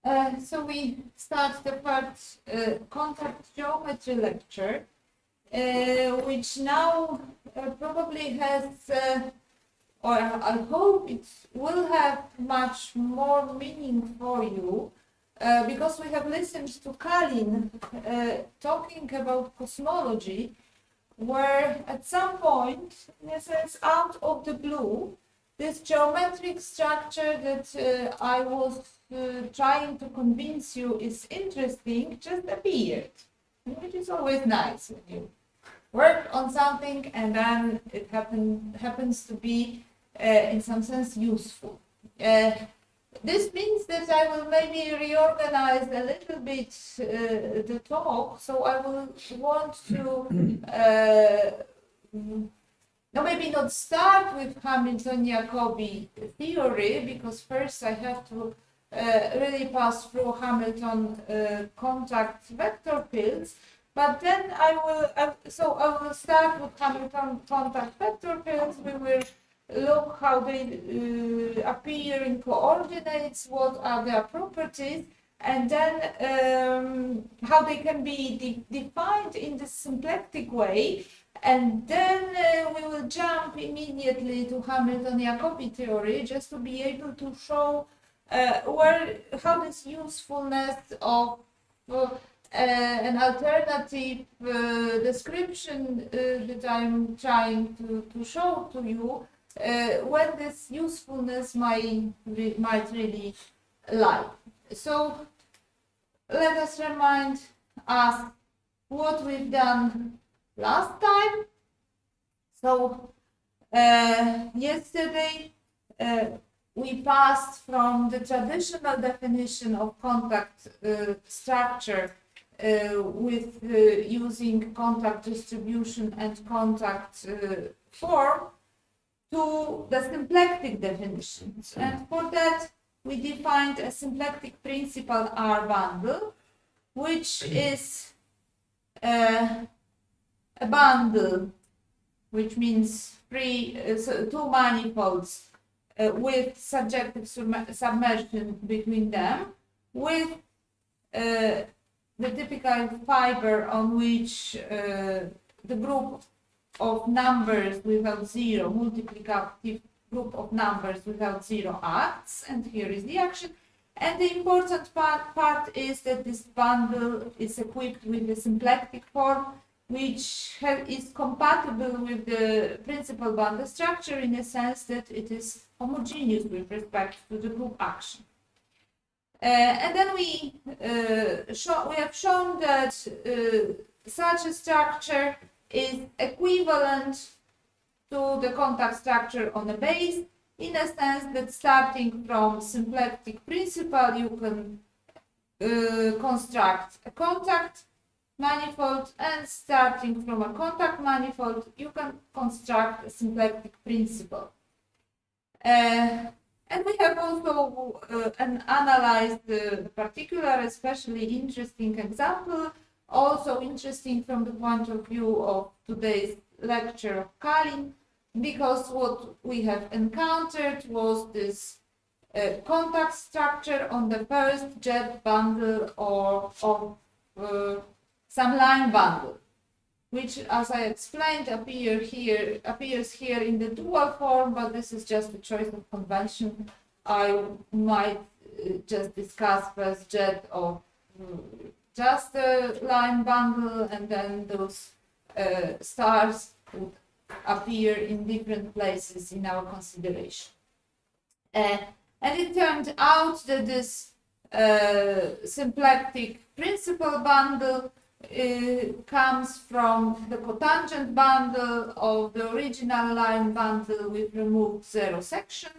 So we start the first contact geometry lecture, which now probably has, or I hope it will have much more meaning for you, because we have listened to Kalin talking about cosmology, where at some point, in a sense, out of the blue, this geometric structure that I was trying to convince you is interesting just appeared, which is always nice when you work on something and then it happens to be in some sense useful. This means that I will maybe reorganize a little bit the talk, so I will want to no, maybe not start with Hamilton-Jacobi theory, because first I have to really pass through Hamilton contact vector fields, but then I will start with Hamilton contact vector fields. We will look how they appear in coordinates, what are their properties, and then how they can be defined in this symplectic way. And then we will jump immediately to Hamilton-Jacobi theory, just to be able to show how this usefulness of an alternative description that I'm trying to show to you, when this usefulness might really lie. So let us remind us what we've done last time. So yesterday we passed from the traditional definition of contact structure with using contact distribution and contact form to the symplectic definitions. And for that we defined a symplectic principal R bundle, which is a bundle, which means two manifolds with subjective submersion between them, with the typical fiber on which the group of numbers without zero, multiplicative group of numbers without zero acts, and here is the action. And the important part is that this bundle is equipped with the symplectic form, which is compatible with the principal bundle structure in the sense that it is homogeneous with respect to the group action. And then we have shown that such a structure is equivalent to the contact structure on a base, in a sense that starting from symplectic principal you can construct a contact manifold, and starting from a contact manifold you can construct a symplectic principal. And we have also analyzed the particular, especially interesting example, also interesting from the point of view of today's lecture of Kalin, because what we have encountered was this contact structure on the first jet bundle or of some line bundle, which, as I explained, appears here in the dual form, but this is just a choice of convention. I might just discuss first jet of just a line bundle, and then those stars would appear in different places in our consideration. And it turned out that this symplectic principal bundle comes from the cotangent bundle of the original line bundle with removed zero section,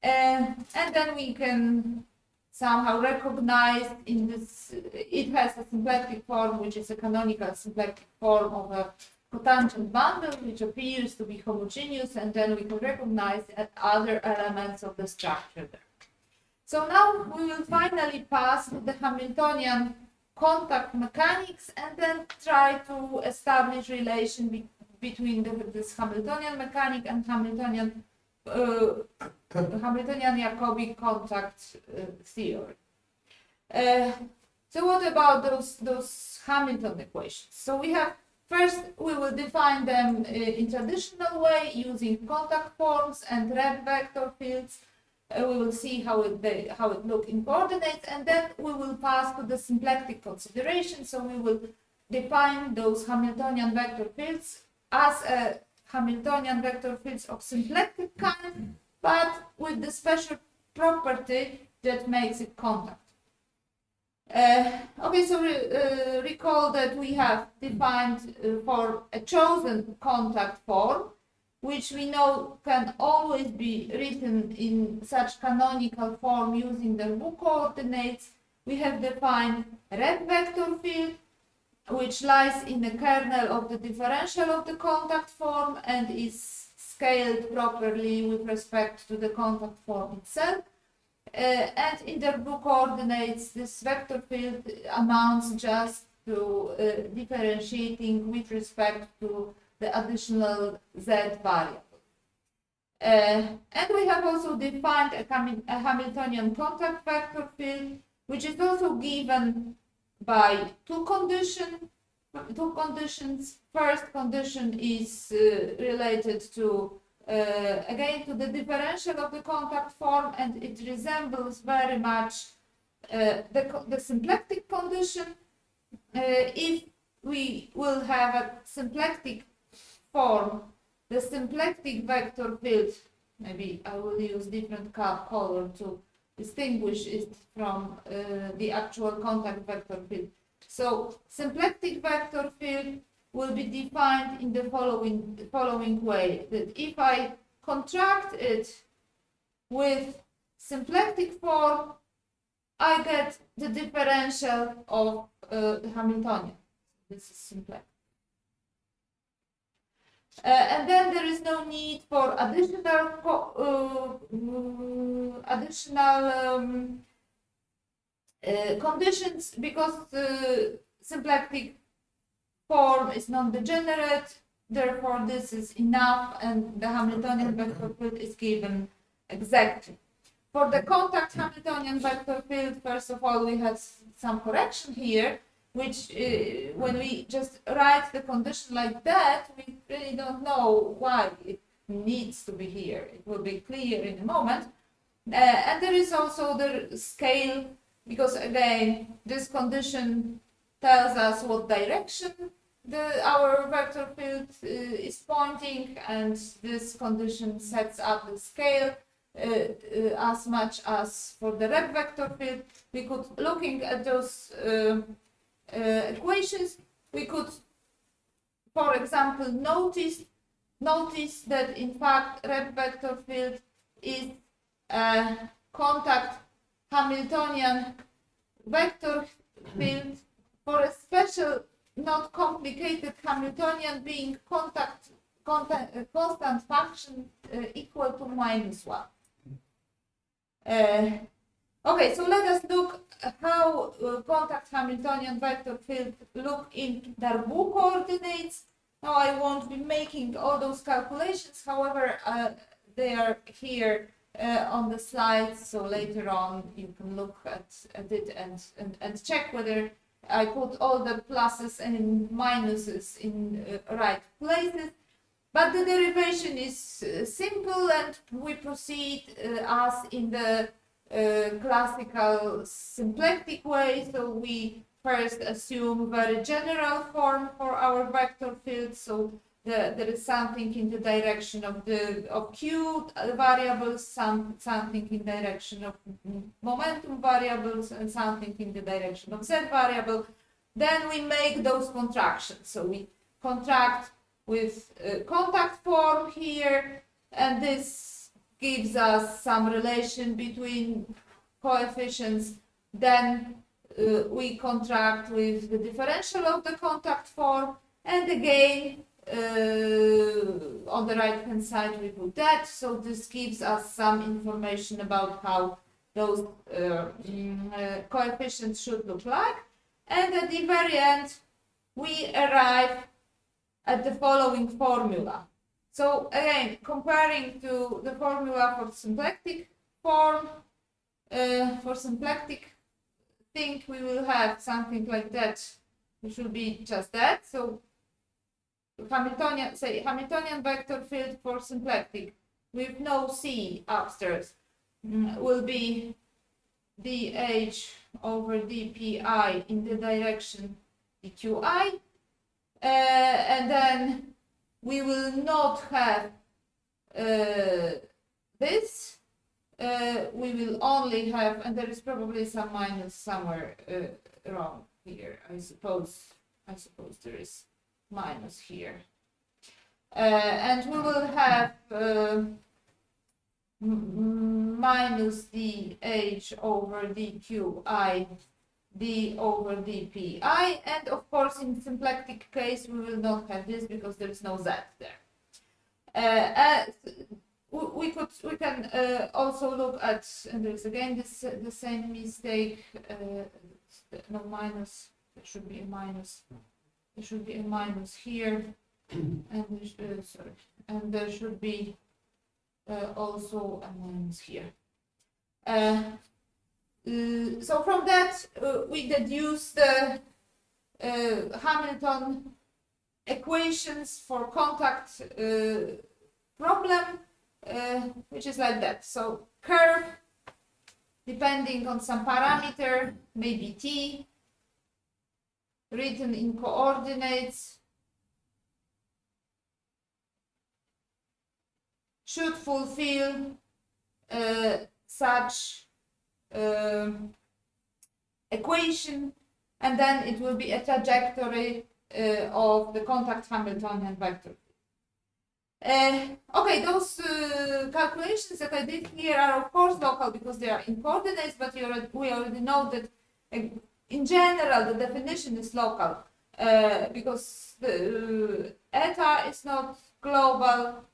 and then we can somehow recognize in this, it has a symplectic form which is a canonical symplectic form of a cotangent bundle which appears to be homogeneous, and then we can recognize other elements of the structure there. So now we will finally pass to the Hamiltonian contact mechanics and then try to establish relation between this Hamiltonian mechanic and Hamiltonian-Jacobi contact theory. So what about those Hamilton equations? So we have, first we will define them in traditional way using contact forms and red vector fields. We will see how it look in coordinates, and then we will pass to the symplectic consideration. So we will define those Hamiltonian vector fields as a Hamiltonian vector fields of symplectic kind, but with the special property that makes it contact. Okay, so recall that we have defined for a chosen contact form, which we know can always be written in such canonical form using the Book coordinates. We have defined red vector field, which lies in the kernel of the differential of the contact form and is scaled properly with respect to the contact form itself. And in the Book coordinates, this vector field amounts just to differentiating with respect to the additional z variable. And we have also defined a Hamiltonian contact vector field, which is also given by two conditions. First condition is related to again to the differential of the contact form, and it resembles very much the symplectic condition. If we will have a symplectic form, the symplectic vector field, maybe I will use different color to distinguish it from the actual contact vector field. So symplectic vector field will be defined in the following way, that if I contract it with symplectic form, I get the differential of the Hamiltonian. This is symplectic. And then there is no need for additional conditions, because symplectic form is non-degenerate, therefore this is enough and the Hamiltonian vector field is given exactly. For the contact Hamiltonian vector field, first of all, we had some correction here, which when we just write the condition like that, we really don't know why it needs to be here. It will be clear in a moment. And there is also the scale, because again, this condition tells us what direction our vector field is pointing, and this condition sets up the scale as much as for the red vector field. We could, looking at those equations, we could, for example, notice that in fact red vector field is a contact Hamiltonian vector field for a special, not complicated Hamiltonian, being constant function equal to -1. Okay, so let us look at how contact Hamiltonian vector field look in Darboux coordinates. Now I won't be making all those calculations, however, they are here on the slides, so later on you can look at it and check whether I put all the pluses and minuses in right places. But the derivation is simple, and we proceed as in the classical symplectic way. So we first assume very general form for our vector field. So there is something in the direction of q variables, something in direction of momentum variables, and something in the direction of z variable. Then we make those contractions. So we contract with contact form here, and this gives us some relation between coefficients. Then we contract with the differential of the contact form, and again on the right hand side we put that. So this gives us some information about how those coefficients should look like, and at the very end we arrive at the following formula. So again, comparing to the formula for symplectic form, for symplectic thing, think we will have something like that. It should be just that. So Hamiltonian, say Hamiltonian vector field for symplectic with no C upstairs will be dH over dPi in the direction dQi, and then we will not have this. We will only have, and there is probably some minus somewhere wrong here. I suppose there is minus here, and we will have minus dH over dQi d over dPi, and of course in symplectic case we will not have this because there is no z there. We can also look at, and there's again this the same mistake. No minus. There should be a minus. There should be a minus here, and sorry, and there should be also a minus here. So from that we deduce the Hamilton equations for contact problem, which is like that. So curve depending on some parameter, maybe t, written in coordinates, should fulfill such equation, and then it will be a trajectory of the contact Hamiltonian vector. Okay, those calculations that I did here are of course local because they are in coordinates, but we already know that in general the definition is local because the eta is not global,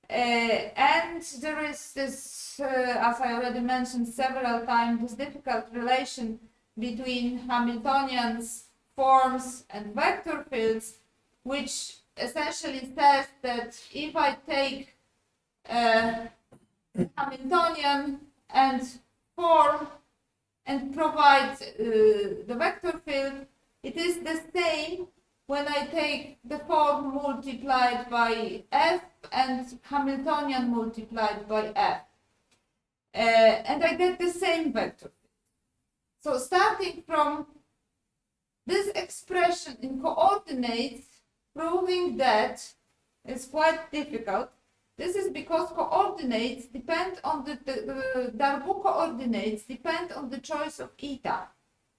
and there is this, as I already mentioned several times, this difficult relation between Hamiltonians, forms, and vector fields, which essentially says that if I take Hamiltonian and form and provide the vector field, it is the same when I take the form multiplied by f and Hamiltonian multiplied by f. And I get the same vector field. So starting from this expression in coordinates, proving that is quite difficult. This is because coordinates depend on the Darboux coordinates depend on the choice of eta.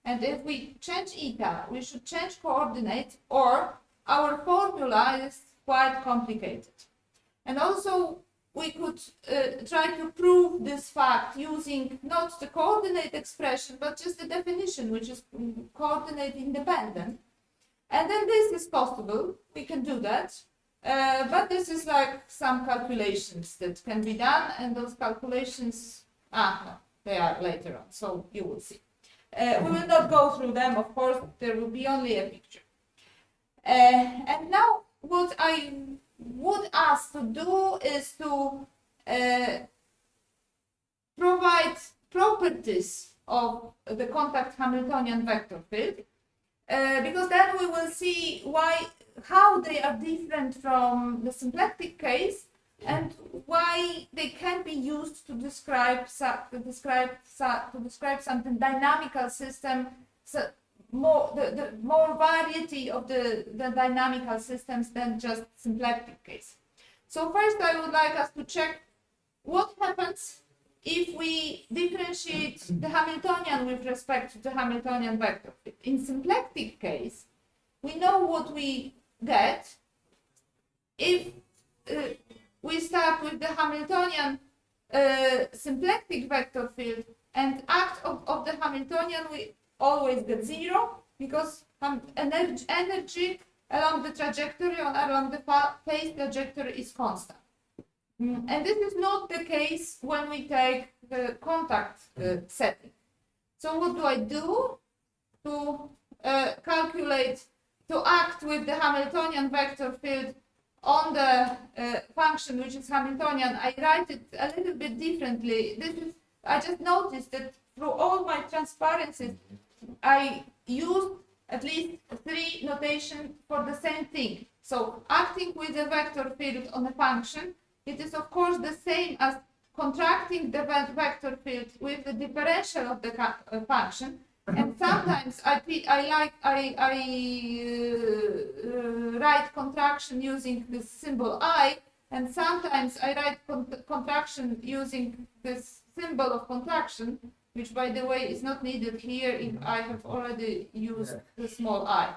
And if we change eta, we should change coordinates, or our formula is quite complicated. And also we could try to prove this fact using not the coordinate expression, but just the definition, which is coordinate independent. And then this is possible, we can do that, but this is like some calculations that can be done, and those calculations, no, they are later on, so you will see. We will not go through them, of course, there will be only a picture. And now what I would ask to do is to provide properties of the contact Hamiltonian vector field, because then we will see how they are different from the symplectic case, and why they can be used to describe something dynamical system, so more variety of the dynamical systems than just symplectic case. So first I would like us to check what happens if we differentiate the Hamiltonian with respect to the Hamiltonian vector field. In symplectic case, we know what we get if we start with the Hamiltonian symplectic vector field and act of the Hamiltonian, we always get zero because energy along the trajectory or along the phase trajectory is constant. And this is not the case when we take the contact setting. So what do I do to act with the Hamiltonian vector field on the function which is Hamiltonian? I write it a little bit differently. I just noticed that through all my transparencies, I used at least 3 notations for the same thing. So acting with a vector field on a function, it is of course the same as contracting the vector field with the differential of the function. And sometimes I write contraction using this symbol I, and sometimes I write contraction using this symbol of contraction, which by the way is not needed here if I have already used the small I.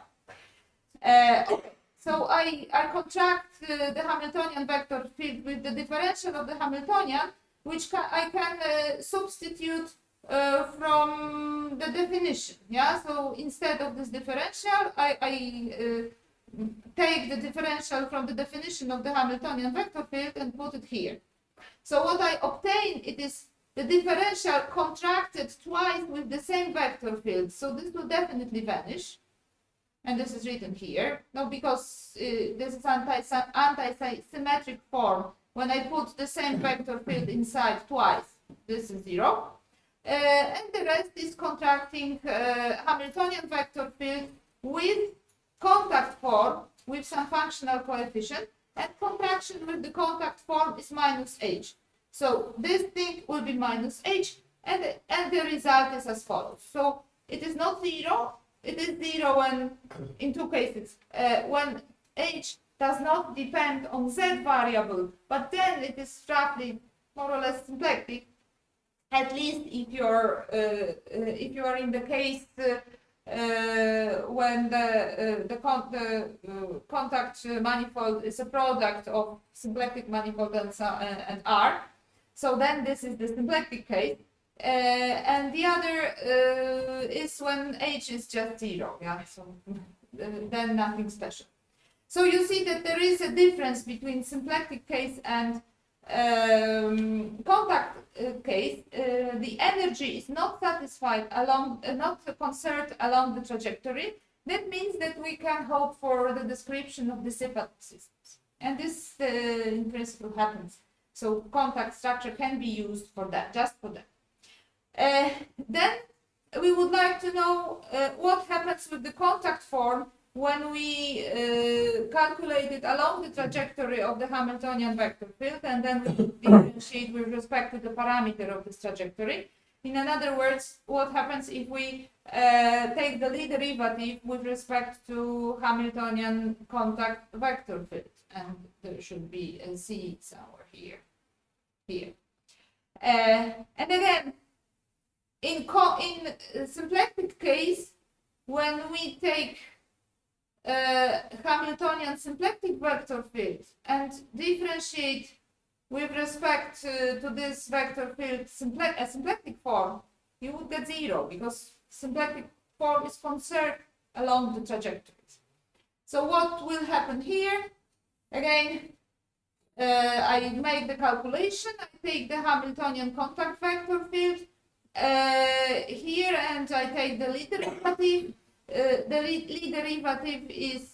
Okay. So I contract the Hamiltonian vector field with the differential of the Hamiltonian, which I can substitute from the definition. Yeah. So instead of this differential, I take the differential from the definition of the Hamiltonian vector field and put it here. So what I obtain, it is the differential contracted twice with the same vector field. So this will definitely vanish. And this is written here. No, because this is anti-symmetric form. When I put the same vector field inside twice, this is 0. And the rest is contracting Hamiltonian vector field with contact form with some functional coefficient, and contraction with the contact form is minus h. So this thing will be minus h, and the result is as follows. So it is not 0. It is 0 when, in 2 cases, when h does not depend on z variable, but then it is roughly more or less symplectic. At least if you are in the case when the contact manifold is a product of symplectic manifold and R. So then this is the symplectic case. And the other is when h is just 0. Yeah, so then nothing special. So you see that there is a difference between symplectic case and contact case. The energy is not satisfied along, not conserved along the trajectory. That means that we can hope for the description of dissipative systems, and this in principle happens. So contact structure can be used for that, just for that. Then we would like to know what happens with the contact form when we calculate it along the trajectory of the Hamiltonian vector field, and then we differentiate with respect to the parameter of this trajectory. In other words, what happens if we take the Lie derivative with respect to Hamiltonian contact vector field, and there should be a Z somewhere here. And again, in symplectic case, when we take Hamiltonian symplectic vector field and differentiate with respect to this vector field a symplectic form, you would get 0, because symplectic form is conserved along the trajectories. So what will happen here? Again, I make the calculation. I take the Hamiltonian contact vector field here, and I take the Lie derivative. The Lie derivative is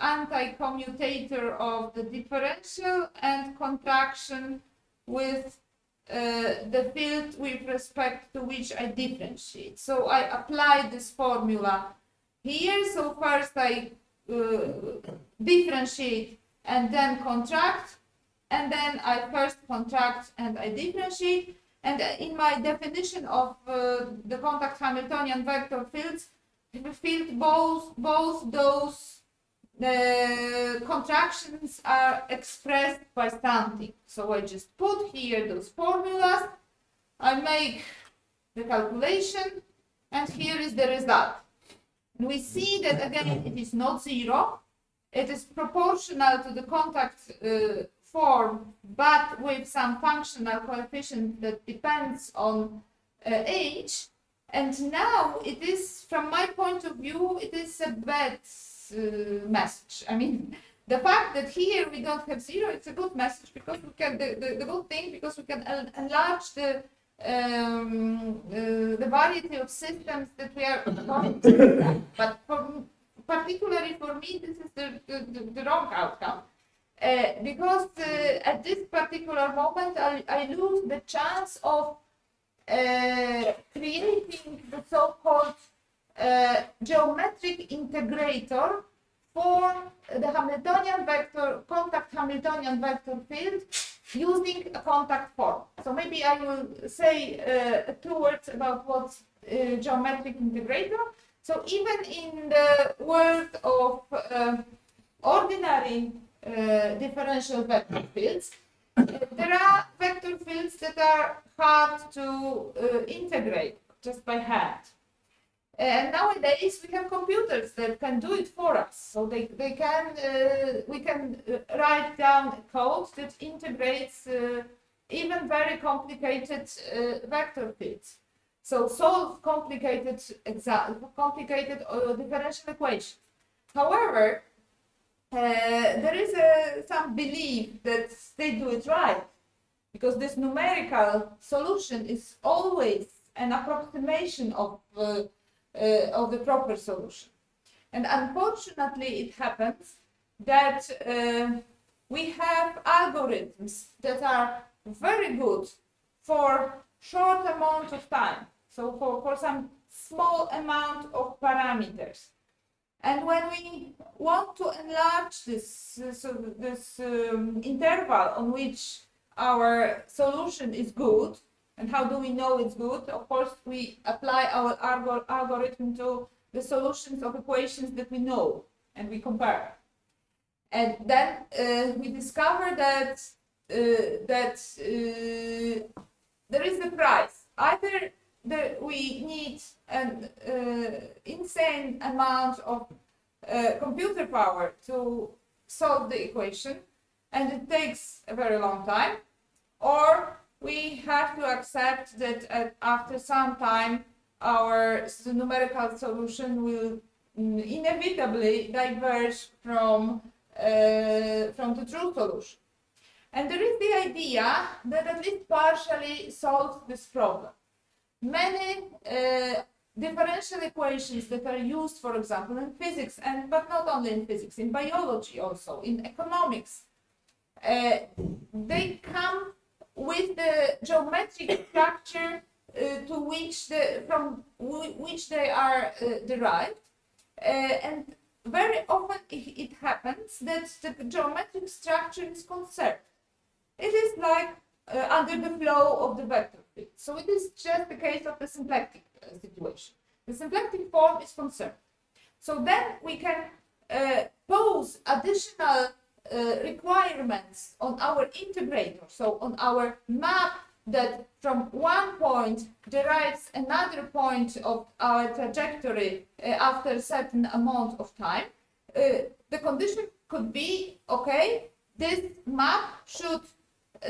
anti-commutator of the differential and contraction with the field with respect to which I differentiate. So I apply this formula here. So first I differentiate and then contract, and then I first contract and I differentiate. And in my definition of the contact Hamiltonian vector fields, both those contractions are expressed by something. So I just put here those formulas, I make the calculation, and here is the result. And we see that again it is not 0, it is proportional to the contact form, but with some functional coefficient that depends on h. And now it is, from my point of view, it is a bad message. I mean, the fact that here we don't have 0, it's a good message, because we can the good thing, because we can enlarge the variety of systems that we are going to. But particularly for me, this is the wrong outcome. Because at this particular moment I lose the chance of creating the so-called geometric integrator for the Hamiltonian vector, contact Hamiltonian vector field using a contact form. So maybe I will say 2 words about what's geometric integrator. So even in the world of ordinary differential vector fields, there are vector fields that are hard to integrate just by hand. And nowadays we have computers that can do it for us. So we can write down a code that integrates even very complicated vector fields. So solve complicated differential equations. However, there is some belief that they do it right, because this numerical solution is always an approximation of the proper solution. And unfortunately, it happens that we have algorithms that are very good for short amount of time, so for some small amount of parameters. And when we want to enlarge this interval on which our solution is good, and how do we know it's good? Of course, we apply our algorithm to the solutions of equations that we know, and we compare. And then we discover that there is a price. Either we need an insane amount of computer power to solve the equation, and it takes a very long time, or we have to accept that after some time our numerical solution will inevitably diverge from the true solution. And there is the idea that at least partially solves this problem. Many differential equations that are used, for example, in physics, but not only in physics, in biology also, in economics, they come with the geometric structure from which they are derived, and very often it happens that the geometric structure is conserved. It is like under the flow of the vector field. So it is just the case of the symplectic situation. The symplectic form is conserved. So then we can pose additional requirements on our integrator, so on our map that from one point derives another point of our trajectory after a certain amount of time. The condition could be, okay, this map should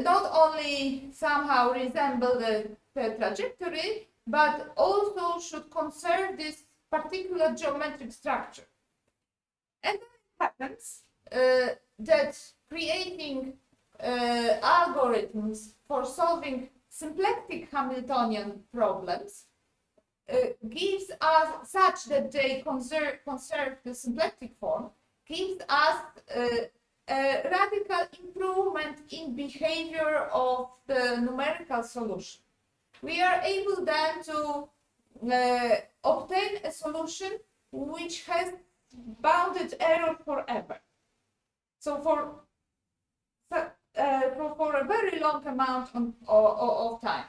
not only somehow resemble the trajectory, but also should conserve this particular geometric structure. And then it happens that creating algorithms for solving symplectic Hamiltonian problems gives us, such that they conserve the symplectic form, gives us a radical improvement in behavior of the numerical solution. We are able then to obtain a solution which has bounded error forever. So for a very long amount of time,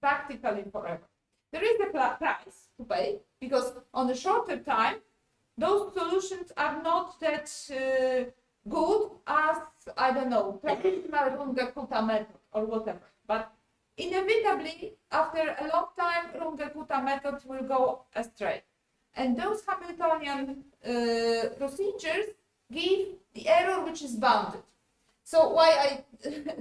practically forever. There is a price to pay, because on the shorter time, those solutions are not that good as, I don't know, traditional Runge-Kutta method or whatever. But inevitably, after a long time, Runge-Kutta method will go astray. And those Hamiltonian procedures give the error which is bounded. So why I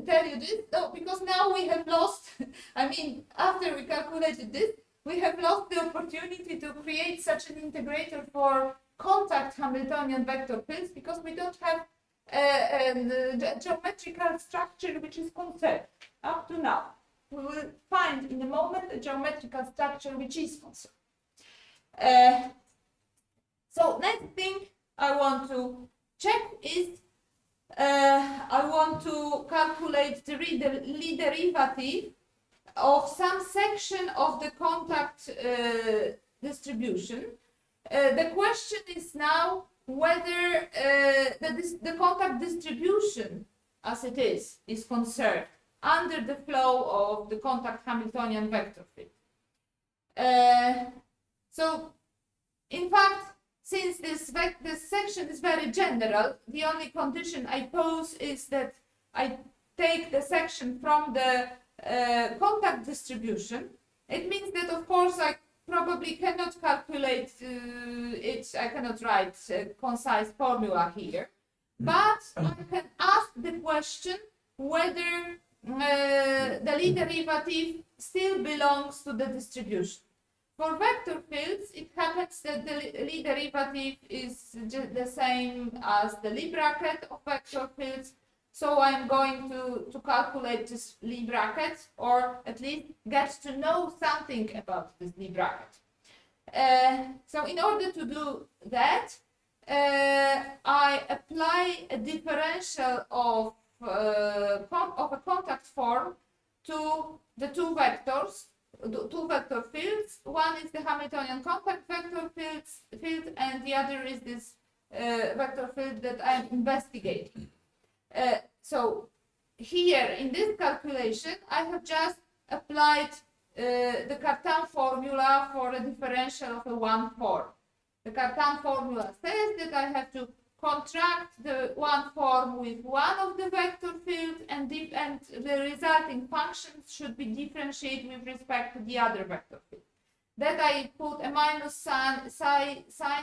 tell you this? No, because now we have lost, I mean, after we calculated this, we have lost the opportunity to create such an integrator for contact Hamiltonian vector fields, because we don't have a geometrical structure which is conserved up to now. We will find in a moment a geometrical structure which is conserved. So next thing I want to check is I want to calculate the Lie derivative of some section of the contact distribution. The question is now whether the contact distribution as it is conserved under the flow of the contact Hamiltonian vector field. So, in fact, since this section is very general, the only condition I pose is that I take the section from the contact distribution. It means that, of course, I probably cannot calculate it. I cannot write a concise formula here, but I can ask the question whether the Lie derivative still belongs to the distribution. For vector fields, it happens that the Lie derivative is just the same as the Lie bracket of vector fields. So I'm going to calculate this Lie bracket, or at least get to know something about this Lie bracket. So in order to do that, I apply a differential of a contact form to the two vector fields. One is the Hamiltonian contact vector field, and the other is this vector field that I'm investigating. So here in this calculation, I have just applied the Cartan formula for a differential of a one form. The Cartan formula says that I have to contract the one form with one of the vector fields, and the resulting functions should be differentiated with respect to the other vector field. That I put a minus sign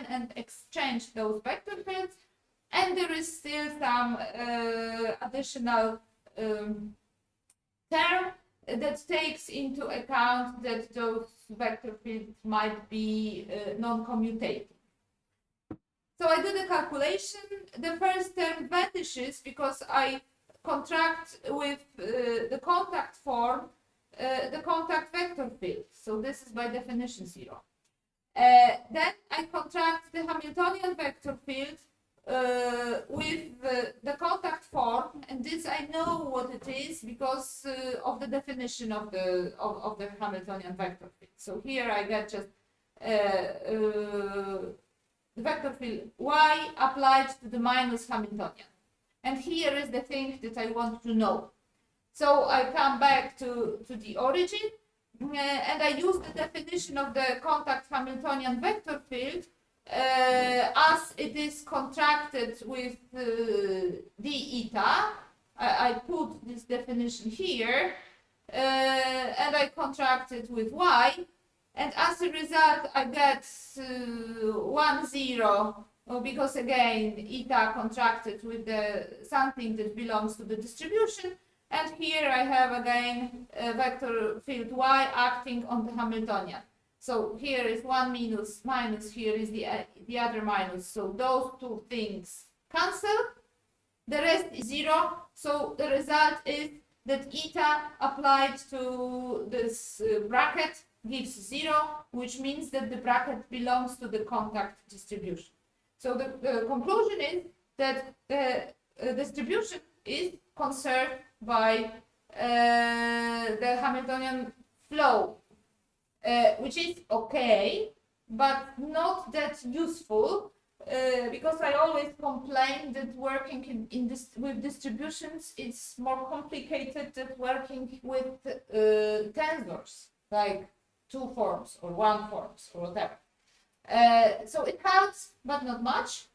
and exchange those vector fields, and there is still some additional term that takes into account that those vector fields might be non-commutative. So I do the calculation. The first term vanishes because I contract with the contact form the contact vector field. So this is by definition 0. Then I contract the Hamiltonian vector field with the contact form, and this I know what it is because of the definition of the Hamiltonian vector field. So here I get just the vector field y applied to the minus Hamiltonian, and here is the thing that I want to know. So I come back to the origin, and I use the definition of the contact Hamiltonian vector field as it is contracted with d eta. I put this definition here, and I contract it with y, and as a result I get 1, 0, because again eta contracted with something that belongs to the distribution, and here I have again a vector field y acting on the Hamiltonian. So here is one minus, here is the other minus. So those two things cancel. The rest is 0. So the result is that eta applied to this bracket gives 0, which means that the bracket belongs to the contact distribution. So the conclusion is that the distribution is conserved by the Hamiltonian flow. Which is okay, but not that useful, because I always complain that working with distributions is more complicated than working with tensors, like 2 forms or 1 forms or whatever. So it helps, but not much.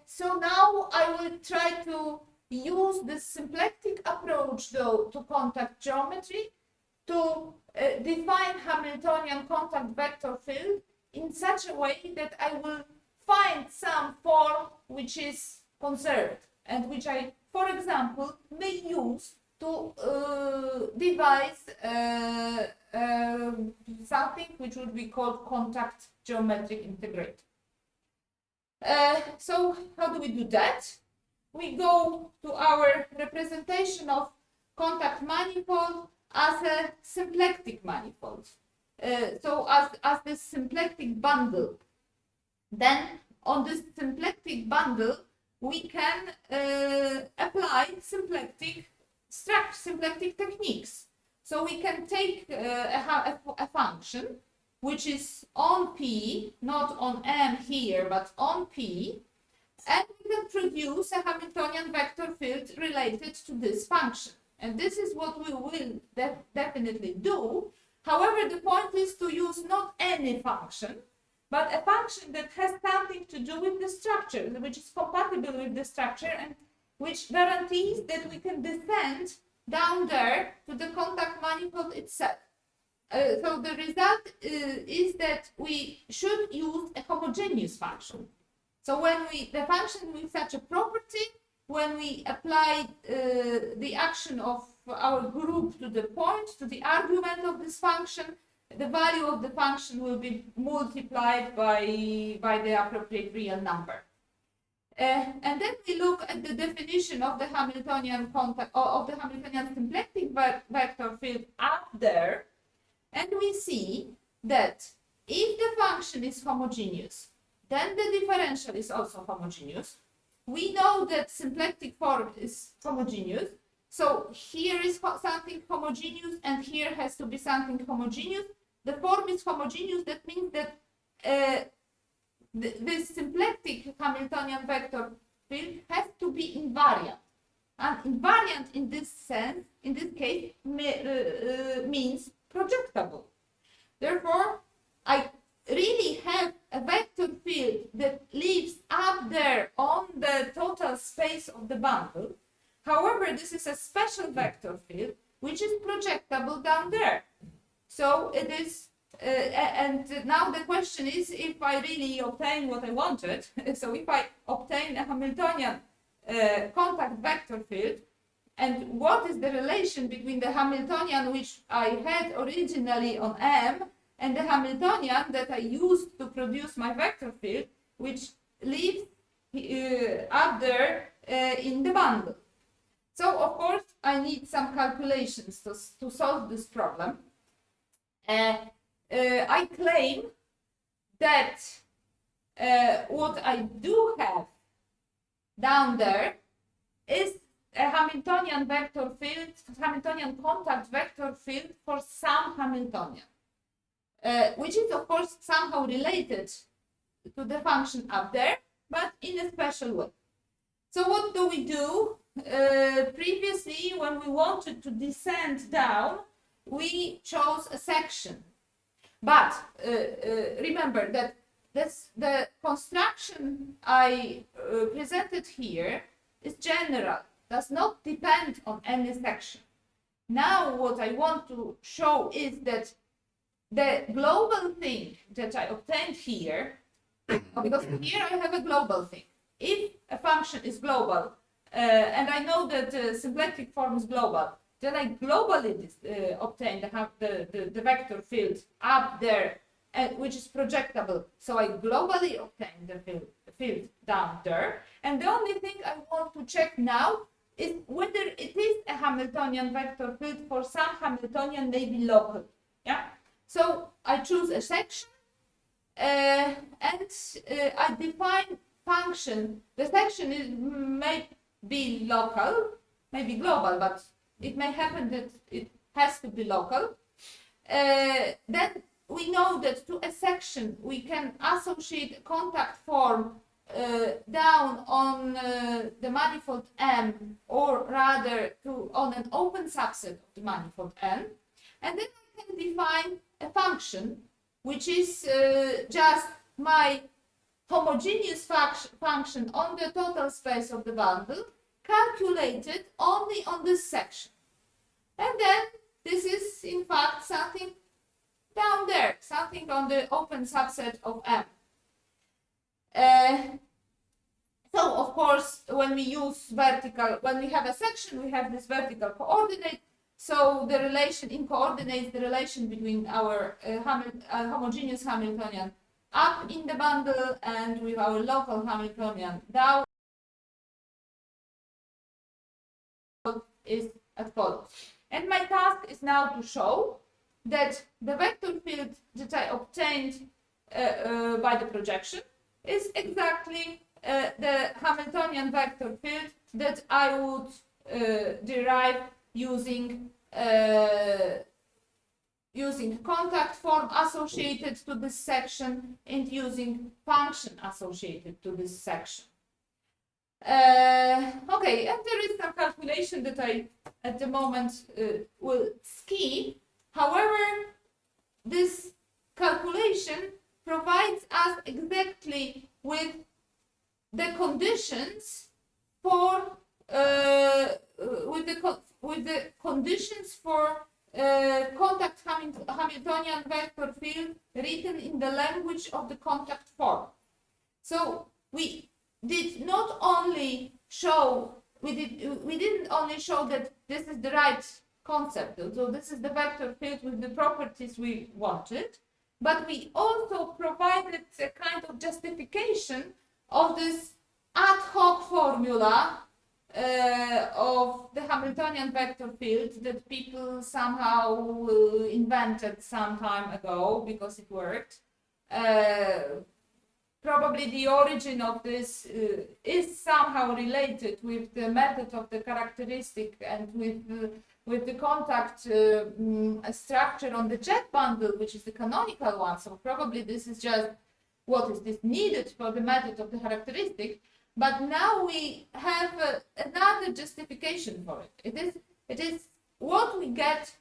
So now I will try to use this symplectic approach, though, to contact geometry to define Hamiltonian contact vector field in such a way that I will find some form which is conserved and which I, for example, may use to devise something which would be called contact geometric integrator. So how do we do that? We go to our representation of contact manifold as a symplectic manifold. So as this symplectic bundle. Then on this symplectic bundle, we can apply symplectic techniques. So we can take a function which is on P, not on M here, but on P, and we can produce a Hamiltonian vector field related to this function. And this is what we will definitely do. However, the point is to use not any function, but a function that has something to do with the structure, which is compatible with the structure and which guarantees that we can descend down there to the contact manifold itself. So the result is that we should use a homogeneous function. So when the function with such a property, when we apply the action of our group to the point, to the argument of this function, the value of the function will be multiplied by the appropriate real number. And then we look at the definition of the Hamiltonian of the Hamiltonian symplectic vector field up there, and we see that if the function is homogeneous, then the differential is also homogeneous. We know that symplectic form is homogeneous, so here is something homogeneous and here has to be something homogeneous. The form is homogeneous, that means that this symplectic Hamiltonian vector field has to be invariant. And invariant in this sense, in this case, means projectable. Therefore, I really have a vector field that lives up there on the total space of the bundle. However, this is a special vector field which is projectable down there. So it is, and now the question is if I really obtain what I wanted. So if I obtain a Hamiltonian contact vector field, and what is the relation between the Hamiltonian which I had originally on M and the Hamiltonian that I used to produce my vector field, which lives up there in the bundle. So of course I need some calculations to solve this problem. I claim that what I do have down there is a Hamiltonian vector field, Hamiltonian contact vector field for some Hamiltonian, which is of course somehow related to the function up there, but in a special way. So what do we do? Previously, when we wanted to descend down, we chose a section. But remember that the construction I presented here is general, does not depend on any section. Now what I want to show is that the global thing that I obtained here, because here I have a global thing. If a function is global, and I know that the symplectic form is global, then I globally obtain the vector field up there, which is projectable. So I globally obtain the field down there. And the only thing I want to check now is whether it is a Hamiltonian vector field for some Hamiltonian, maybe local. Yeah. So I choose a section and I define function. The section may be local, maybe global, but it may happen that it has to be local. Then we know that to a section we can associate a contact form down on the manifold M, or rather on an open subset of the manifold N. And then I can define a function which is just my homogeneous function on the total space of the bundle, calculated only on this section. And then this is in fact something down there, something on the open subset of M. So of course, when we use vertical, when we have a section, we have this vertical coordinate. So the relation in coordinates, the relation between our homogeneous Hamiltonian up in the bundle and with our local Hamiltonian down is as follows. And my task is now to show that the vector field that I obtained by the projection is exactly the Hamiltonian vector field that I would derive using using contact form associated to this section and using function associated to this section. Okay, and there is some calculation that I at the moment will skip. However, this calculation provides us exactly with the conditions for contact Hamiltonian vector field written in the language of the contact form. So we did not only show we didn't only show that this is the right concept, so this is the vector field with the properties we wanted, but we also provided a kind of justification of this ad hoc formula of the Hamiltonian vector field that people somehow invented some time ago because it worked. Probably the origin of this is somehow related with the method of the characteristic and with the contact structure on the jet bundle, which is the canonical one. So probably this is just what is this needed for the method of the characteristic. But now we have another justification for it. It is what we get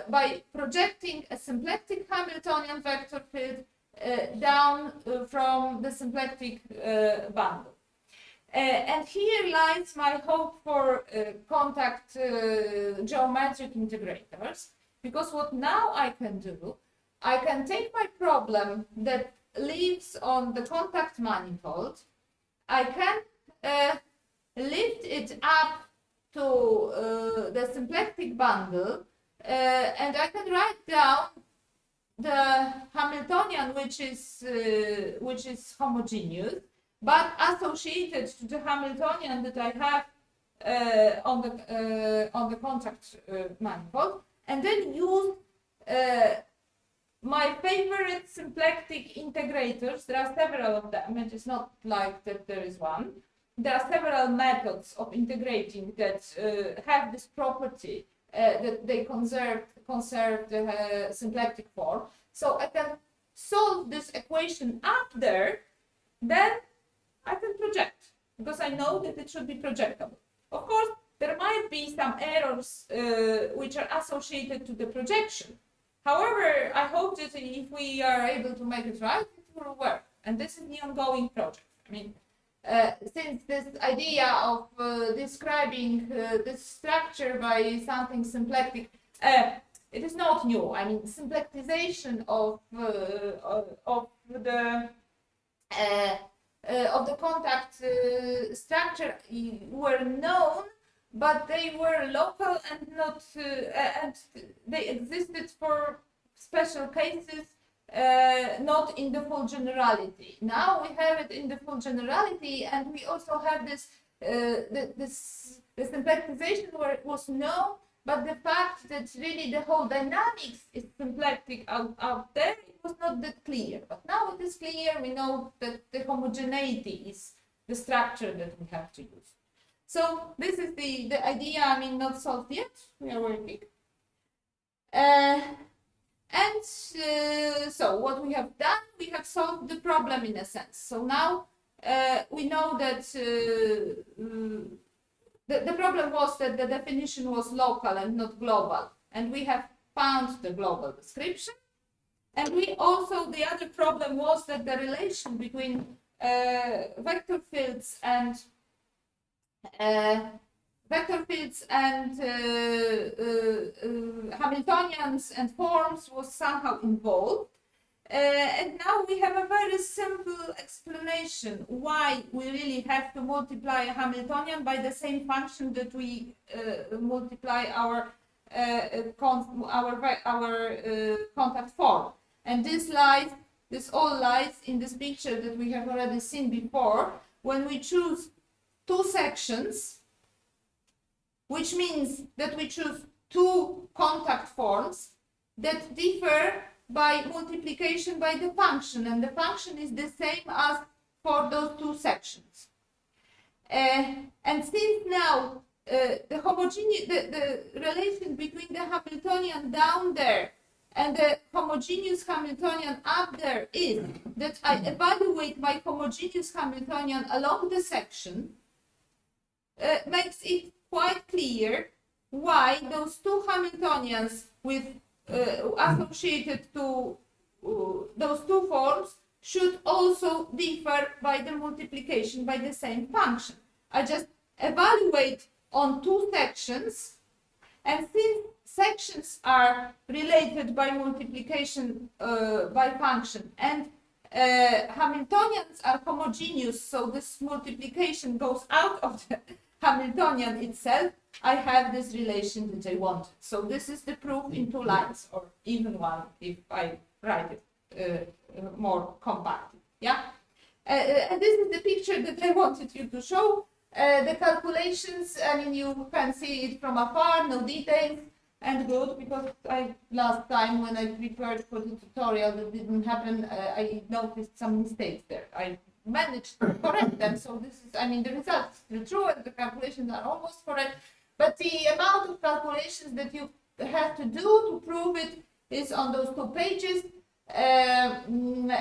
by projecting a symplectic Hamiltonian vector field down from the symplectic bundle. And here lies my hope for contact geometric integrators, because what now I can do, I can take my problem that lives on the contact manifold, I can lift it up to the symplectic bundle, and I can write down the Hamiltonian, which is homogeneous, but associated to the Hamiltonian that I have on the contact manifold, and then use my favorite symplectic integrators. There are several of them. It is not like that there is one. There are several methods of integrating that have this property that they conserve the symplectic form. So I can solve this equation up there, then I can project, because I know that it should be projectable. Of course, there might be some errors which are associated to the projection. However, I hope that if we are able to make it right, it will work. And this is the ongoing project. I mean, since this idea of describing this structure by something symplectic, it is not new. I mean, symplectization of the contact structure were known, but they were local and not, and they existed for special cases, not in the full generality. Now we have it in the full generality, and we also have this, the symplectization where it was known, but the fact that really the whole dynamics is symplectic out there, it was not that clear. But now it is clear, we know that the homogeneity is the structure that we have to use. So this is the idea, I mean, not solved yet, we are working. So what we have done, we have solved the problem in a sense. So now we know that the problem was that the definition was local and not global. And we have found the global description. And we also, the other problem was that the relation between vector fields and Hamiltonians and forms was somehow involved. And now we have a very simple explanation why we really have to multiply a Hamiltonian by the same function that we multiply our contact form. And this all lies in this picture that we have already seen before, when we choose two sections, which means that we choose two contact forms that differ by multiplication by the function, and the function is the same as for those two sections. And since now the relation between the Hamiltonian down there and the homogeneous Hamiltonian up there is that I evaluate my homogeneous Hamiltonian along the section, makes it quite clear why those two Hamiltonians with associated to those two forms should also differ by the multiplication by the same function. I just evaluate on two sections, and since sections are related by multiplication by function and Hamiltonians are homogeneous, so this multiplication goes out of the Hamiltonian itself, I have this relation that I wanted. So this is the proof in 2 lines, or even 1 if I write it more compactly. Yeah, and this is the picture that I wanted you to show. The calculations, I mean, you can see it from afar, no details, and good, because last time when I prepared for the tutorial that didn't happen, I noticed some mistakes there. I managed to correct them, so this is, I mean, the results are true and the calculations are almost correct, but the amount of calculations that you have to do to prove it is on those 2 pages. And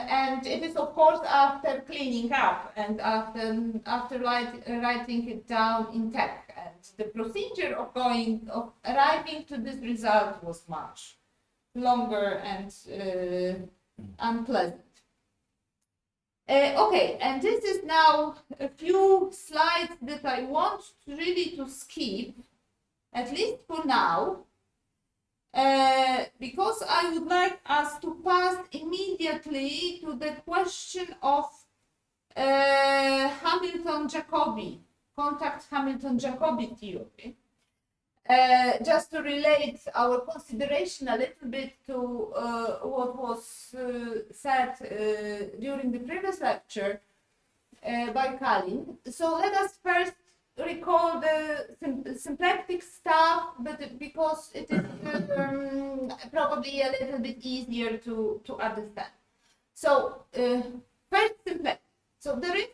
it is of course after cleaning up and after writing it down in tech, and the procedure of arriving to this result was much longer and unpleasant. Okay, and this is now a few slides that I want really to skip, at least for now. Because I would like us to pass immediately to the question of Hamilton-Jacobi, contact Hamilton-Jacobi theory. Just to relate our consideration a little bit to what was said during the previous lecture by Kalin. So let us first recall the symplectic stuff, but because it is probably a little bit easier to understand. So first symplectic. So there is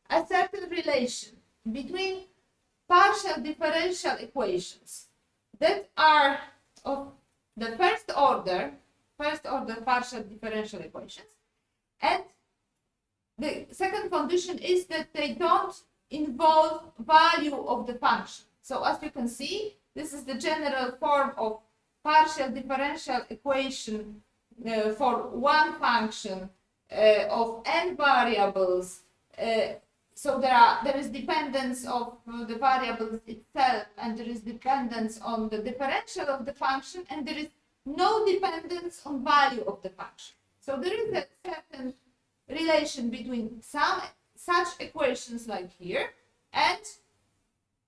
a certain relation between partial differential equations that are of the first order partial differential equations, and the second condition is that they don't involve value of the function. So as you can see, this is the general form of partial differential equation for one function of n variables. So there is dependence of the variables itself, and there is dependence on the differential of the function, and there is no dependence on value of the function. So there is a certain relation between such equations like here and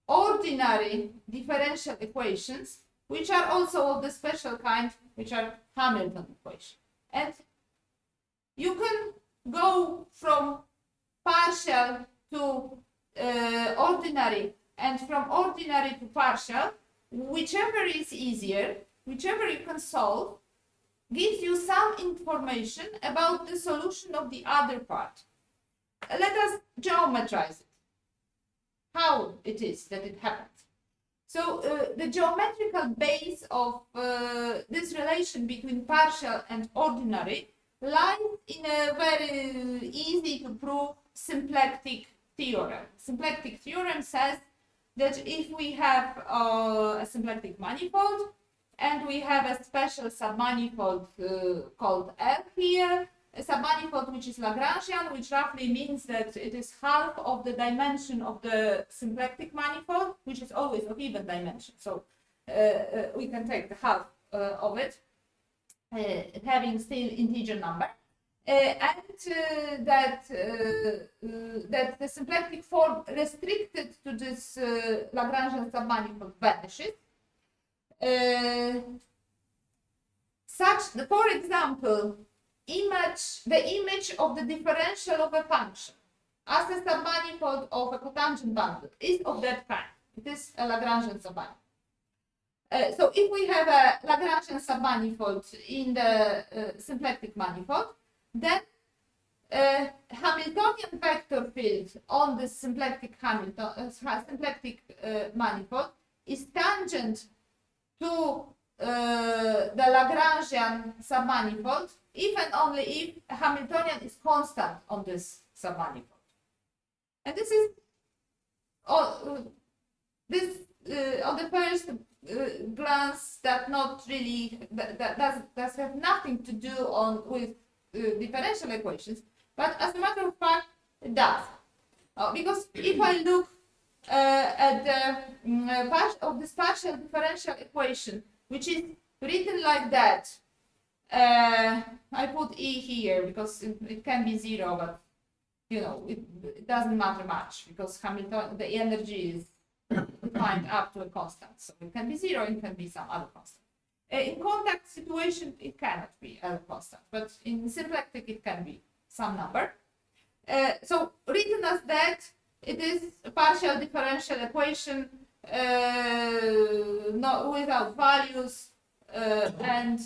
ordinary differential equations, which are also of the special kind, which are Hamilton equations. And you can go from partial to ordinary, and from ordinary to partial, whichever is easier, whichever you can solve, gives you some information about the solution of the other part. Let us geometrize it, how it is that it happens. So the geometrical base of this relation between partial and ordinary lies in a very easy to prove symplectic theorem. Symplectic theorem says that if we have a symplectic manifold and we have a special submanifold called L here, a submanifold which is Lagrangian, which roughly means that it is half of the dimension of the symplectic manifold, which is always of even dimension. So we can take the half of it, having still integer number, and that the symplectic form restricted to this Lagrangian submanifold vanishes. Such, for example, the image of the differential of a function as a submanifold of a cotangent bundle is of that kind. It is a Lagrangian submanifold. So if we have a Lagrangian submanifold in the symplectic manifold, then Hamiltonian vector field on the symplectic manifold is tangent to the Lagrangian submanifold if and only if a Hamiltonian is constant on this submanifold. And this is on the first glance that not really that does have nothing to do with differential equations, but as a matter of fact it does. Because if I look at the part of this partial differential equation, which is written like that, I put E here because it can be zero, but you know it doesn't matter much because Hamilton, the energy is defined up to a constant, so it can be zero, it can be some other constant. In contact situation, it cannot be a constant, but in symplectic it can be some number. So written as that, it is a partial differential equation not without values, and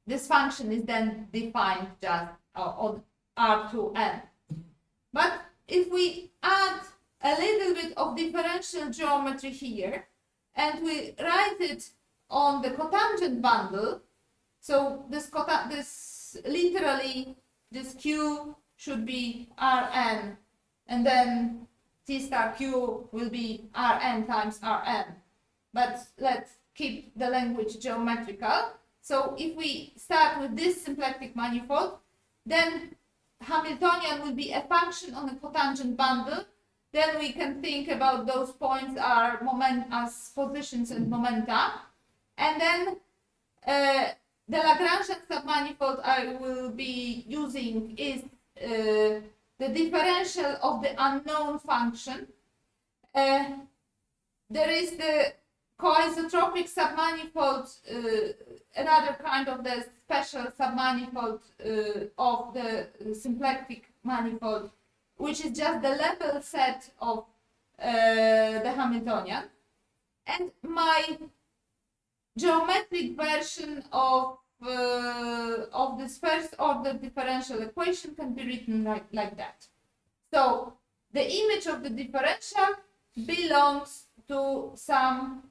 this function is then defined just on R2n. But if we add a little bit of differential geometry here and we write it on the cotangent bundle, so this literally this Q should be Rn, and then T star Q will be Rn times Rn. But let's keep the language geometrical. So if we start with this symplectic manifold, then Hamiltonian will be a function on a cotangent bundle. Then we can think about those points as positions and momenta. And then the Lagrangian submanifold I will be using is the differential of the unknown function. There is the coisotropic submanifold, another kind of the special submanifold of the symplectic manifold, which is just the level set of the Hamiltonian. And my geometric version of this first order differential equation can be written like that. So the image of the differential belongs to some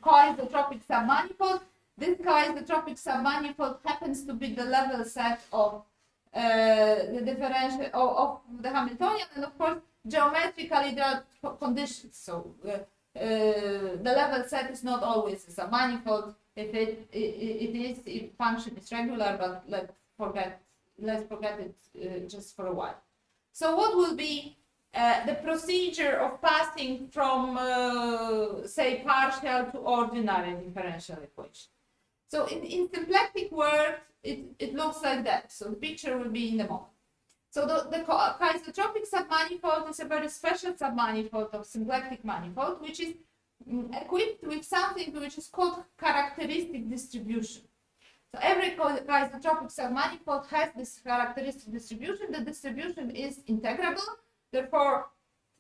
coisotropic submanifold. This coisotropic submanifold happens to be the level set of the differential of the Hamiltonian, and of course geometrically there are conditions. So the level set is not always a submanifold. If if function is regular, but let's forget it just for a while. So what will be the procedure of passing from say partial to ordinary differential equation? So in symplectic world, it looks like that. So the picture will be in the moment. So the coisotropic submanifold is a very special submanifold of symplectic manifold, which is equipped with something which is called characteristic distribution. So every coisotropic submanifold has this characteristic distribution. The distribution is integrable. Therefore,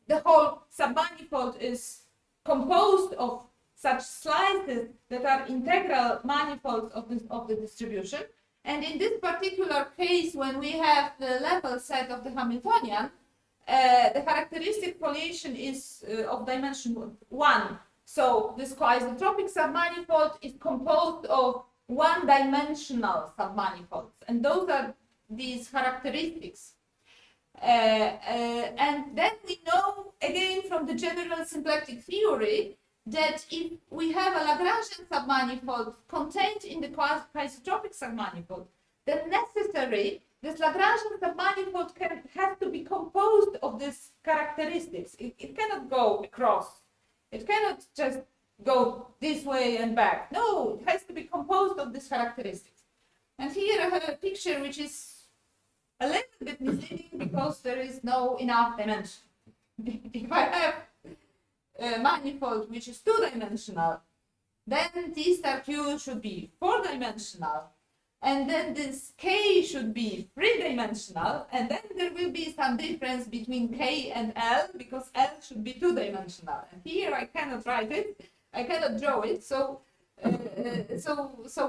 the whole submanifold is composed of such slices that are integral manifolds of the distribution. And in this particular case, when we have the level set of the Hamiltonian, the characteristic foliation is of dimension 1. So this coisotropic submanifold is composed of one-dimensional submanifolds, and those are these characteristics. And then we know again from the general symplectic theory that if we have a Lagrangian submanifold contained in the coisotropic submanifold, then this Lagrangian submanifold has to be composed of these characteristics. It cannot go across. It cannot just go this way and back. No, it has to be composed of these characteristics. And here I have a picture which is a little bit misleading because there is no enough dimension. If I have a manifold which is two-dimensional, then T star Q should be four-dimensional, and then this K should be three-dimensional, and then there will be some difference between K and L because L should be two-dimensional. And here I cannot write it, I cannot draw it, so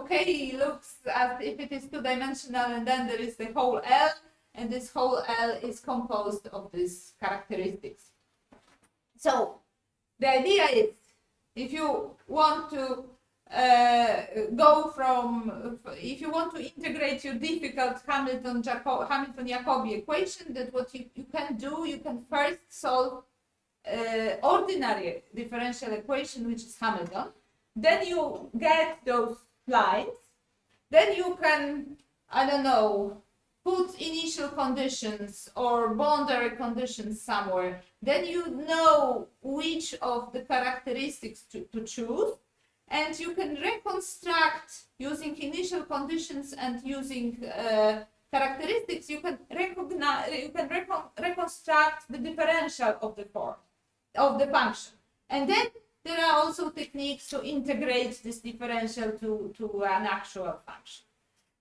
K looks as if it is two-dimensional, and then there is the whole L, and this whole L is composed of these characteristics. So the idea is, if you want to if you want to integrate your difficult Hamilton-Jacobi equation, that what you can do, you can first solve ordinary differential equation, which is Hamilton. Then you get those lines. Then you can, I don't know, put initial conditions or boundary conditions somewhere. Then you know which of the characteristics to choose. And you can reconstruct, using initial conditions and using characteristics, you can reconstruct the differential of the form, of the function. And then there are also techniques to integrate this differential to an actual function.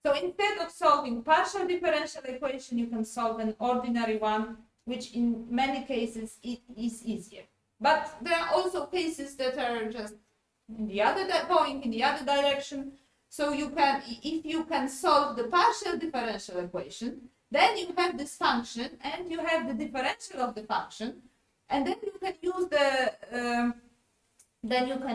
So instead of solving partial differential equation, you can solve an ordinary one, which in many cases it is easier. But there are also cases that are just in the other going in the other direction. So you can, if you can solve the partial differential equation, then you have this function and you have the differential of the function, and then you can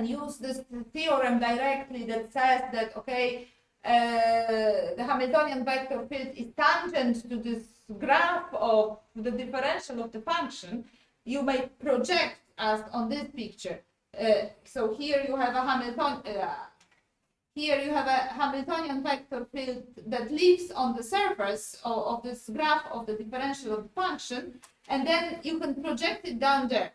use this theorem directly that says that, okay, the Hamiltonian vector field is tangent to this graph of the differential of the function. You may project as on this picture. So here you have a Hamiltonian vector field that lives on the surface of this graph of the differential of the function, and then you can project it down there.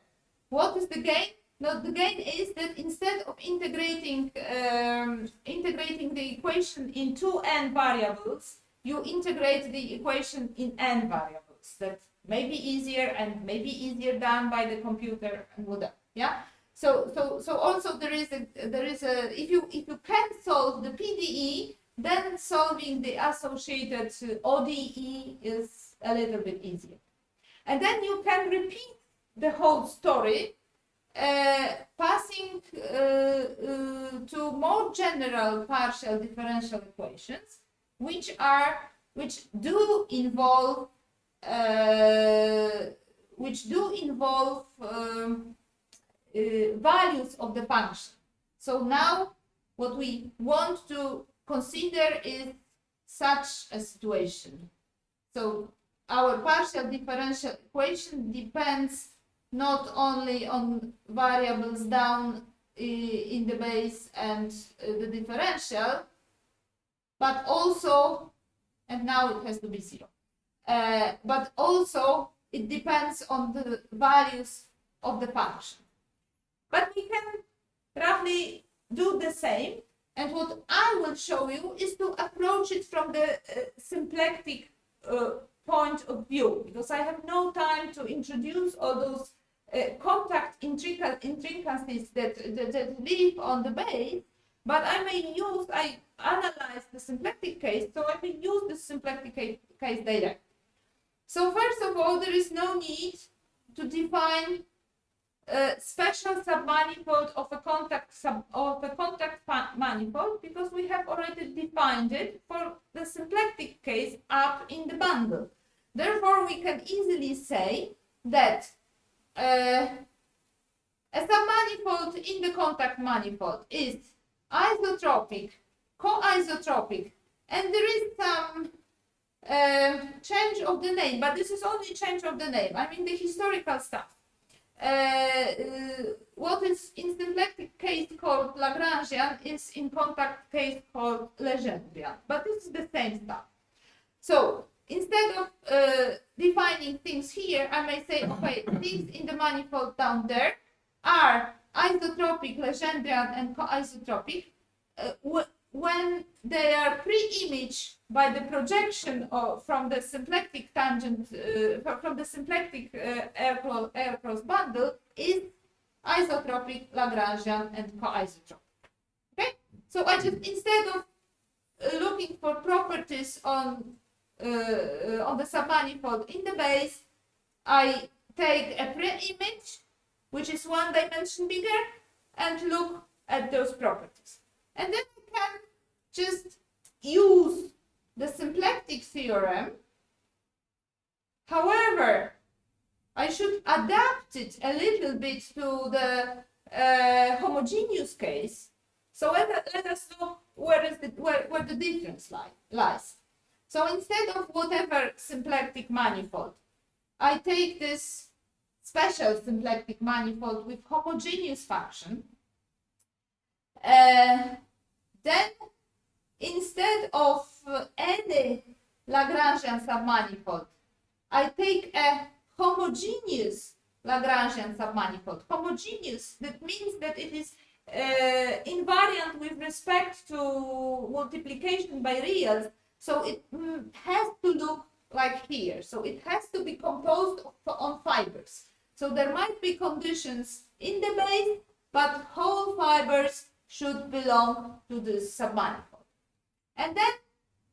What is the gain? No, the gain is that instead of integrating the equation in 2n variables, you integrate the equation in n variables. That may be easier and may be easier done by the computer and whatever. Yeah. So also there is a if you can solve the PDE, then solving the associated ODE is a little bit easier. And then you can repeat the whole story, passing to more general partial differential equations, which do involve values of the function. So now what we want to consider is such a situation. So our partial differential equation depends not only on variables down in the base and the differential, but also, and now it has to be 0, but also it depends on the values of the function. But we can roughly do the same, and what I will show you is to approach it from the symplectic point of view, because I have no time to introduce all those compact intricacies that live on the base, but I analyze the symplectic case, so I may use the symplectic case directly. So first of all, there is no need to define a special submanifold of a contact manifold, because we have already defined it for the symplectic case up in the bundle. Therefore, we can easily say that a submanifold in the contact manifold is isotropic, coisotropic, and there is some change of the name, but this is only change of the name. I mean the historical stuff. What is in symplectic case called Lagrangian is in contact case called Legendrian, but this is the same stuff. So instead of defining things here, I may say, okay, things in the manifold down there are isotropic, Legendrian, and coisotropic when they are pre-imaged by the projection from the symplectic tangent, from the symplectic air cross bundle, is isotropic, Lagrangian, and coisotropic. Okay, so I just, instead of looking for properties on the submanifold in the base, I take a pre-image, which is one dimension bigger, and look at those properties. And then I can just use the symplectic theorem. However, I should adapt it a little bit to the homogeneous case. So let us look where the difference lies. So instead of whatever symplectic manifold, I take this special symplectic manifold with homogeneous function. Then instead of any Lagrangian submanifold, I take a homogeneous Lagrangian submanifold. Homogeneous, that means that it is invariant with respect to multiplication by reals, so it has to look like here. So it has to be composed on fibers. So there might be conditions in the base, but whole fibers should belong to this submanifold. And then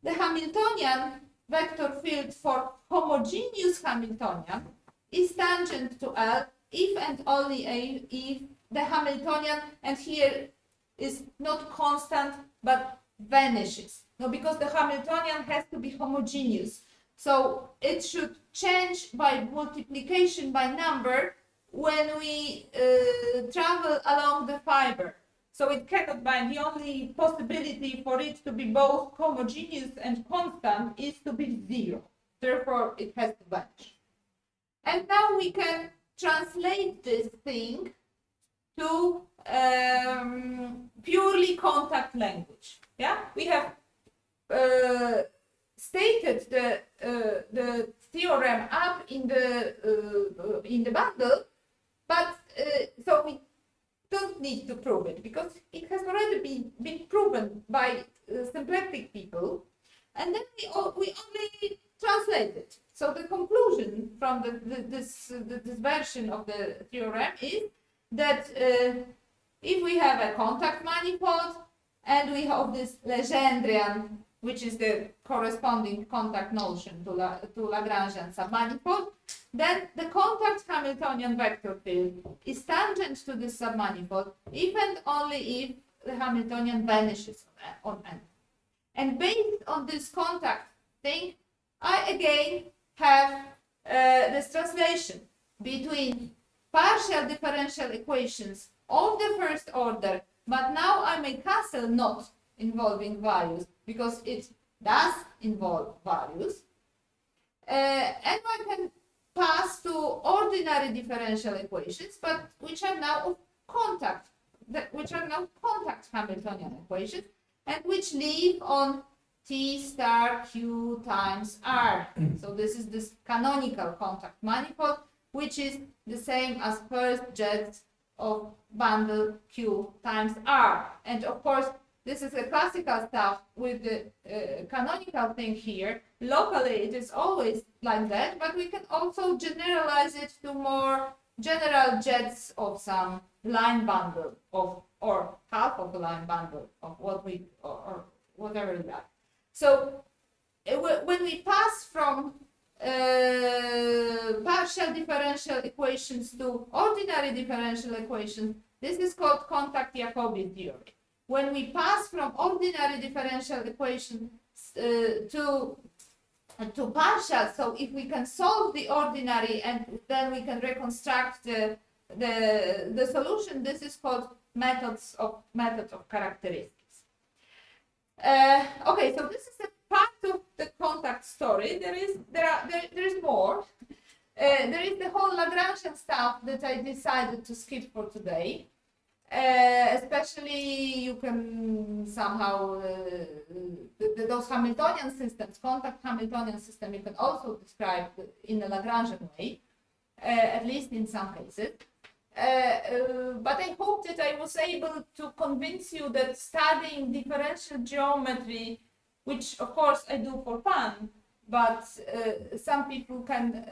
the Hamiltonian vector field for homogeneous Hamiltonian is tangent to L if and only if the Hamiltonian, and here is not constant but vanishes. No, because the Hamiltonian has to be homogeneous. So it should change by multiplication by number when we travel along the fiber. So it cannot bind. The only possibility for it to be both homogeneous and constant is to be 0. Therefore, it has to vanish. And now we can translate this thing to purely contact language. Yeah, we have stated the theorem up in the bundle, but so we don't need to prove it because it has already been proven by symplectic people, and then we only translate it. So the conclusion from this version of the theorem is that if we have a contact manifold and we have this Legendrian, which is the corresponding contact notion to Lagrangian submanifold, then the contact Hamiltonian vector field is tangent to this submanifold if and only if the Hamiltonian vanishes on N. And based on this contact thing, I again have this translation between partial differential equations of the first order, but now I may cancel not involving values because it does involve values, and I can pass to ordinary differential equations, but which are now contact Hamiltonian equations, and which live on T star Q times R. So this is this canonical contact manifold, which is the same as first jet of bundle Q times R. And of course, this is a classical stuff with the canonical thing here. Locally, it is always like that, but we can also generalize it to more general jets of some line bundle of, or half of the line bundle of what we, or whatever we like. So when we pass from partial differential equations to ordinary differential equations, this is called contact Jacobi theory. When we pass from ordinary differential equations to partial, so if we can solve the ordinary and then we can reconstruct the solution, this is called method of characteristics. Okay, so this is a part of the contact story. There is more. There is the whole Lagrangian stuff that I decided to skip for today. Especially you can somehow those Hamiltonian systems, contact Hamiltonian system, you can also describe in a Lagrangian way, at least in some cases. But I hope that I was able to convince you that studying differential geometry, which of course I do for fun, but some people can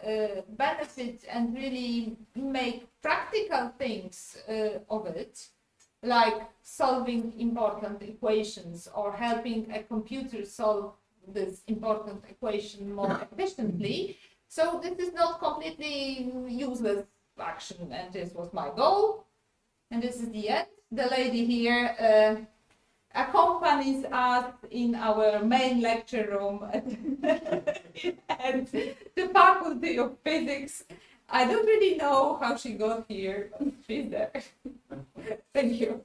benefit and really make practical things of it, like solving important equations or helping a computer solve this important equation more efficiently. So this is not completely useless action, and this was my goal. And this is the end. The lady here accompanies us in our main lecture room at the Faculty of Physics I don't really know how she got here, but she's there. Thank you.